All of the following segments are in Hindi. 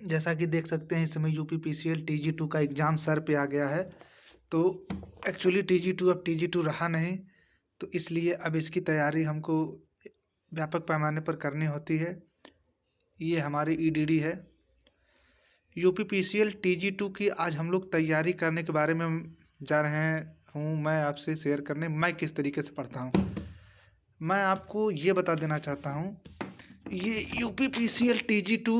जैसा कि देख सकते हैं इस समय यूपीपीसीएल TG2 का एग्ज़ाम सर पे आ गया है। तो एक्चुअली TG2 अब TG2 रहा नहीं, तो इसलिए अब इसकी तैयारी हमको व्यापक पैमाने पर करनी होती है। ये हमारी EDD है। यूपीपीसीएल TG2 की आज हम लोग तैयारी करने के बारे में जा रहे हूँ मैं आपसे शेयर करने। मैं किस तरीके से पढ़ता हूँ मैं आपको ये बता देना चाहता हूँ। ये यूपीपीसीएल TG2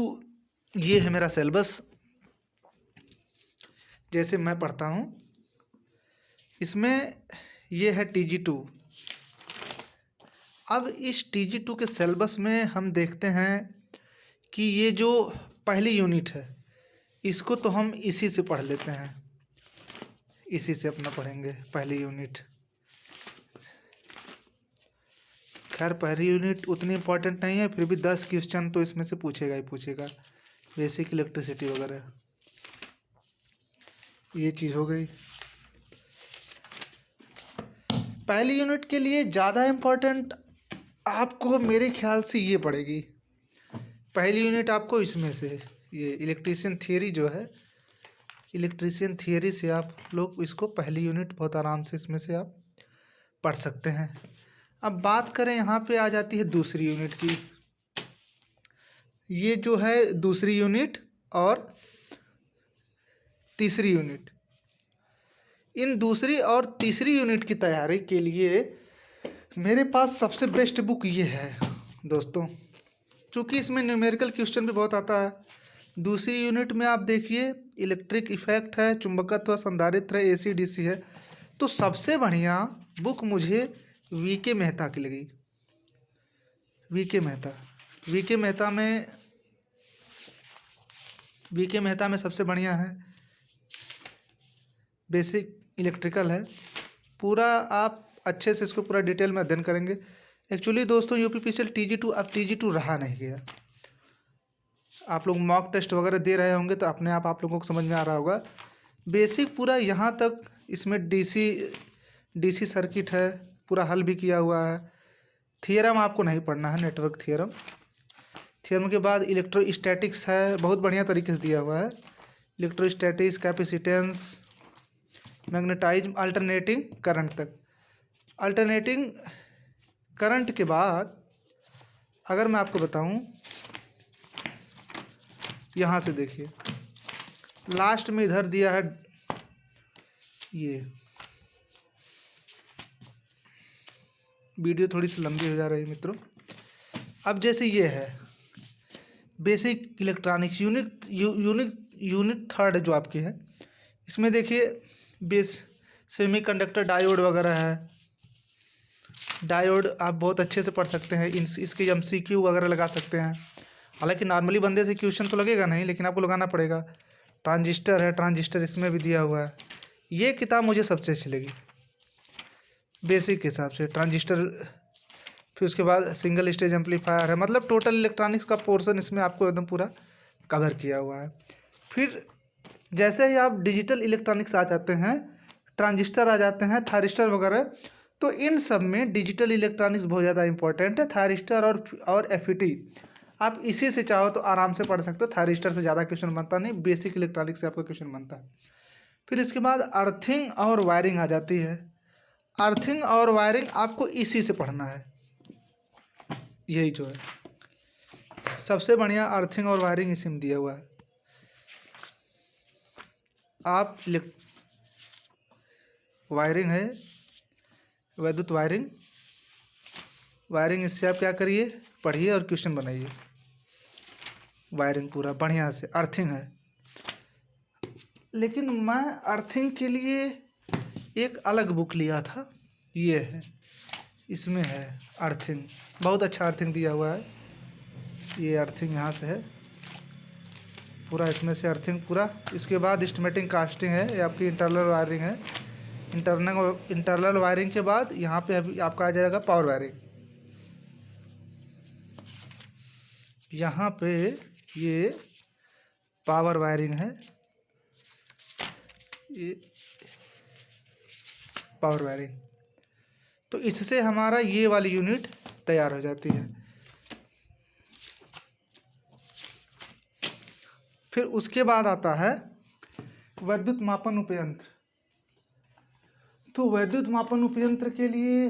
ये है मेरा सिलेबस। जैसे मैं पढ़ता हूँ इसमें ये है TG2। अब इस TG2 के सिलेबस में हम देखते हैं कि ये जो पहली यूनिट है इसको तो हम इसी से पढ़ लेते हैं, इसी से अपना पढ़ेंगे पहली यूनिट। खैर पहली यूनिट उतनी इम्पोर्टेंट नहीं है, फिर भी 10 क्वेश्चन तो इसमें से पूछेगा ही पूछेगा, बेसिक इलेक्ट्रिसिटी वगैरह। ये चीज़ हो गई। पहली यूनिट के लिए ज़्यादा इम्पोर्टेंट आपको मेरे ख्याल से ये पड़ेगी। पहली यूनिट आपको इसमें से ये इलेक्ट्रिशियन थियरी जो है, इलेक्ट्रिशियन थियरी से आप लोग इसको पहली यूनिट बहुत आराम से इसमें से आप पढ़ सकते हैं। अब बात करें यहाँ पे आ जाती है दूसरी यूनिट की। ये जो है दूसरी यूनिट और तीसरी यूनिट, इन दूसरी और तीसरी यूनिट की तैयारी के लिए मेरे पास सबसे बेस्ट बुक ये है दोस्तों, चूँकि इसमें न्यूमेरिकल क्वेश्चन भी बहुत आता है। दूसरी यूनिट में आप देखिए इलेक्ट्रिक इफेक्ट है, चुंबकत्व, संधारित्र है, AC/DC है। तो सबसे बढ़िया बुक मुझे VK मेहता की लगी। VK मेहता में सबसे बढ़िया है बेसिक इलेक्ट्रिकल है। पूरा आप अच्छे से इसको पूरा डिटेल में अध्ययन करेंगे। एक्चुअली दोस्तों यूपीपीसीएल TG2 अब TG2 रहा नहीं गया। आप लोग मॉक टेस्ट वगैरह दे रहे होंगे तो अपने आप लोगों को समझ में आ रहा होगा। बेसिक पूरा यहाँ तक इसमें DC सर्किट है, पूरा हल भी किया हुआ है। थियरम आपको नहीं पढ़ना है, नेटवर्क थियरम के बाद इलेक्ट्रोस्टैटिक्स है, बहुत बढ़िया तरीके से दिया हुआ है। इलेक्ट्रोस्टैटिक्स, कैपेसिटेंस, मैग्नेटाइज्म, अल्टरनेटिंग करंट तक। अल्टरनेटिंग करंट के बाद अगर मैं आपको बताऊं, यहाँ से देखिए लास्ट में इधर दिया है ये। वीडियो थोड़ी सी लंबी हो जा रही है मित्रों। अब जैसे ये है बेसिक इलेक्ट्रॉनिक्स यूनिट थर्ड जो आपकी है, इसमें देखिए सेमीकंडक्टर डायोड वगैरह है। डायोड आप बहुत अच्छे से पढ़ सकते हैं, इसके MCQ वगैरह लगा सकते हैं। हालांकि नॉर्मली बंदे से क्वेश्चन तो लगेगा नहीं, लेकिन आपको लगाना पड़ेगा। ट्रांजिस्टर है, ट्रांजिस्टर इसमें भी दिया हुआ है। ये किताब मुझे सबसे अच्छी लगी बेसिक के हिसाब से, ट्रांजिस्टर। फिर उसके बाद सिंगल स्टेज एम्पलीफायर है, मतलब टोटल इलेक्ट्रॉनिक्स का पोर्शन इसमें आपको एकदम पूरा कवर किया हुआ है। फिर जैसे ही आप डिजिटल इलेक्ट्रॉनिक्स आ जाते हैं, ट्रांजिस्टर आ जाते हैं, थायरिस्टर वगैरह, तो इन सब में डिजिटल इलेक्ट्रॉनिक्स बहुत ज़्यादा इंपॉर्टेंट है। थायरिस्टर और FET आप इसी से चाहो तो आराम से पढ़ सकते हो। थायरिस्टर से ज़्यादा क्वेश्चन बनता नहीं, बेसिक इलेक्ट्रॉनिक्स से आपका क्वेश्चन बनता है। फिर इसके बाद अर्थिंग और वायरिंग आ जाती है। अर्थिंग और वायरिंग आपको इसी से पढ़ना है। यही जो है सबसे बढ़िया अर्थिंग और वायरिंग इसी में दिया हुआ है। आप वायरिंग है, वैद्युत वायरिंग इससे आप क्या करिए, पढ़िए और क्वेश्चन बनाइए। वायरिंग पूरा बढ़िया से। अर्थिंग है, लेकिन मैं अर्थिंग के लिए एक अलग बुक लिया था। ये है, इसमें है अर्थिंग, बहुत अच्छा अर्थिंग दिया हुआ है। ये अर्थिंग यहाँ से है पूरा, इसमें से अर्थिंग पूरा। इसके बाद स्टीमेटिंग कास्टिंग है, ये आपकी इंटरनल वायरिंग है। इंटरनल वायरिंग के बाद यहाँ पे अभी आपका आ जाएगा पावर वायरिंग। यहाँ पे ये पावर वायरिंग है, ये पावर वायरिंग। तो इससे हमारा ये वाली यूनिट तैयार हो जाती है। फिर उसके बाद आता है वैद्युत मापन उपयंत्र। तो वैद्युत मापन उपयंत्र के लिए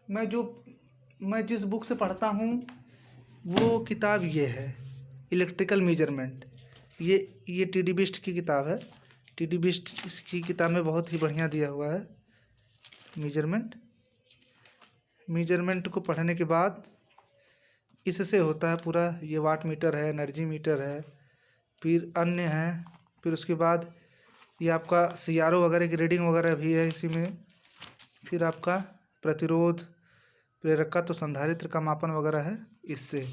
मैं जिस बुक से पढ़ता हूँ वो किताब ये है, इलेक्ट्रिकल मेजरमेंट। ये टी डी बिस्ट की किताब है। टी डी बिस्ट इसकी किताब में बहुत ही बढ़िया दिया हुआ है मेजरमेंट को पढ़ने के बाद इससे होता है पूरा। ये वाट मीटर है, एनर्जी मीटर है, फिर अन्य है। फिर उसके बाद ये आपका CRO वगैरह की रीडिंग वगैरह भी है इसी में। फिर आपका प्रतिरोध, प्रेरकत्व, संधारित्र का मापन वगैरह है इससे।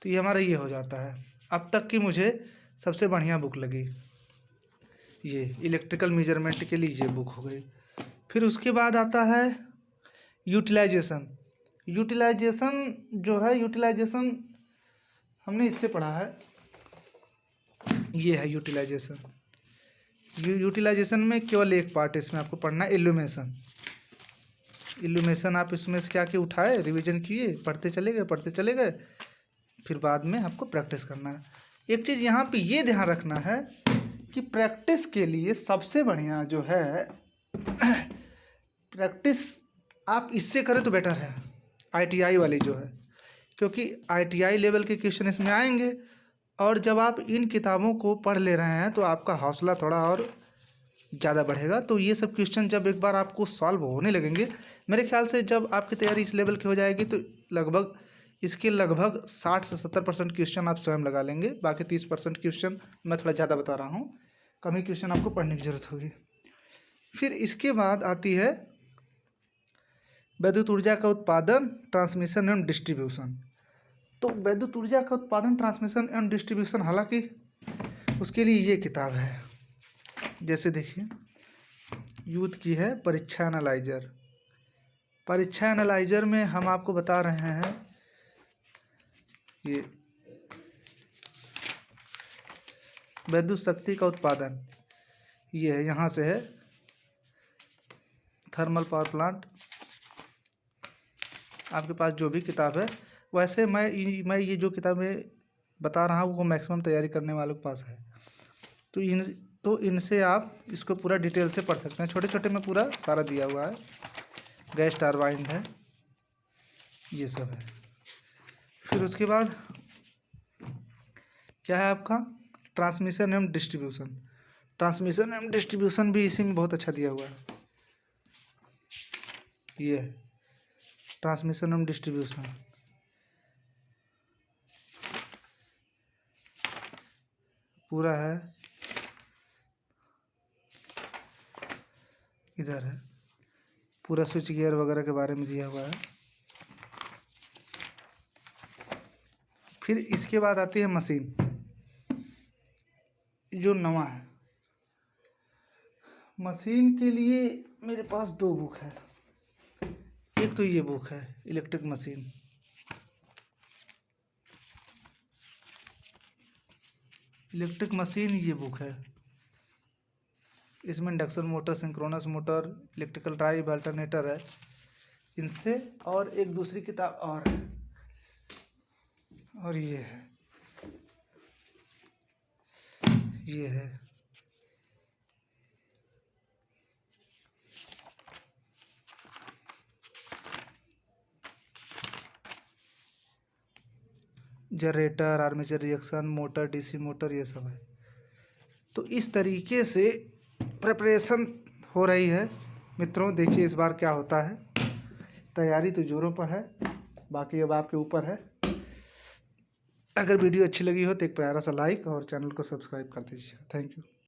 तो ये हमारा ये हो जाता है। अब तक की मुझे सबसे बढ़िया बुक लगी ये इलेक्ट्रिकल मेजरमेंट के लिए, ये बुक हो गई। फिर उसके बाद आता है यूटिलाइजेशन। यूटिलाइजेशन हमने इससे पढ़ा है, ये है यूटिलाइजेशन। यूटिलाइजेशन में केवल एक पार्ट इसमें आपको पढ़ना है, इल्यूमेशन। आप इसमें से क्या क्या उठाए, रिवीजन किए, पढ़ते चले गए, फिर बाद में आपको प्रैक्टिस करना है। एक चीज़ यहाँ पे ये ध्यान रखना है कि प्रैक्टिस के लिए सबसे बढ़िया जो है, प्रैक्टिस आप इससे करें तो बेटर है, ITI वाली जो है, क्योंकि ITI लेवल के क्वेश्चन इसमें आएंगे। और जब आप इन किताबों को पढ़ ले रहे हैं तो आपका हौसला थोड़ा और ज़्यादा बढ़ेगा। तो ये सब क्वेश्चन जब एक बार आपको सॉल्व होने लगेंगे, मेरे ख्याल से जब आपकी तैयारी इस लेवल की हो जाएगी तो लगभग 60 से 70% क्वेश्चन आप स्वयं लगा लेंगे। बाकी 30% क्वेश्चन मैं थोड़ा ज़्यादा बता रहा हूँ, कम ही क्वेश्चन आपको पढ़ने की ज़रूरत होगी। फिर इसके बाद आती है विद्युत ऊर्जा का उत्पादन, ट्रांसमिशन एवं डिस्ट्रीब्यूशन। तो विद्युत ऊर्जा का उत्पादन, ट्रांसमिशन एवं डिस्ट्रीब्यूशन, हालांकि उसके लिए ये किताब है। जैसे देखिए यूथ की है परीक्षा एनालाइजर में हम आपको बता रहे हैं ये विद्युत शक्ति का उत्पादन, ये है, यहाँ से है थर्मल पावर प्लांट। आपके पास जो भी किताब है, वैसे मैं ये जो किताबें बता रहा हूँ वो मैक्सिमम तैयारी करने वालों के पास है। तो इनसे आप इसको पूरा डिटेल से पढ़ सकते हैं। छोटे छोटे में पूरा सारा दिया हुआ है, गैस टरबाइन है, ये सब है। फिर उसके बाद क्या है आपका ट्रांसमिशन एवं डिस्ट्रीब्यूशन भी इसी में बहुत अच्छा दिया हुआ है। ये है ट्रांसमिशन एवं डिस्ट्रीब्यूशन, पूरा है, इधर है पूरा स्विच गियर वगैरह के बारे में दिया हुआ है। फिर इसके बाद आती है मशीन, जो नवा है। मशीन के लिए मेरे पास 2 बुक है। एक तो ये बुक है इलेक्ट्रिक मशीन, ये बुक है। इसमें induction motor, synchronous motor, electrical drive, alternator है इनसे। और एक दूसरी किताब और है, और ये है generator, armature reaction, motor, DC motor, ये सब है। तो इस तरीके से प्रिपरेशन हो रही है मित्रों। देखिए इस बार क्या होता है, तैयारी तो जोरों पर है, बाकी अब आपके ऊपर है। अगर वीडियो अच्छी लगी हो तो एक प्यारा सा लाइक और चैनल को सब्सक्राइब कर दीजिए। Thank you.